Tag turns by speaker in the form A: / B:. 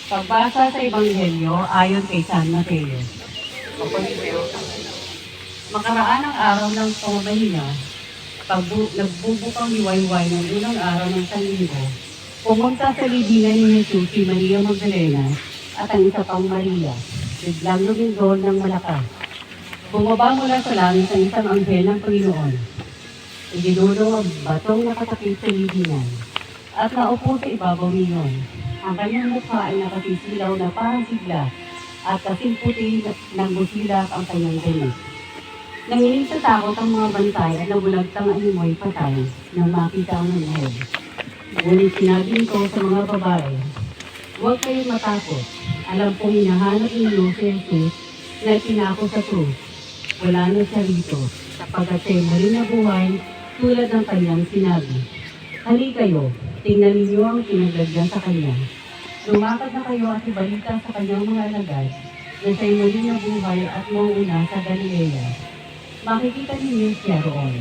A: Pagbasa sa Ebanghelyo ayon kay San Mateo. Makaraan ang araw ng pamahiya, nagbubukang liwayway ng unang araw ng Sanlinggo, pumunta sa libingan ni Jesus si Maria Magdalena at ang isa pang Maria. Biglang lumindol ng malakas. Bumaba mula sa langit ang isang anghel ng Panginoon. Idinulong ang batong nakatakip sa libingan at naupo sa ibabaw niyon. Ang kanyang mukha ay nakasisilaw na parang sigla at kasing puti ng busilak ang kanyang damit. Nanginig sa takot ang mga bantay at nabulagtang animoy patay nang makita ang anghel. Ngunit sinabi nito sa mga babae, "Huwag kayong matakot. Alam kong hinahanap ninyo si Jesus na itinako sa krus. Wala na siya rito, sapagkat siya muli na buhay tulad ng kanyang sinabi. Halika kayo, tingnan ninyo ang pinaglagyan sa kanya. Lumakad na kayo at ibalita sa kanyang mga alagad na siya'y muli na buhay at mauuna sa Galilea. Makikita ninyo siya roon."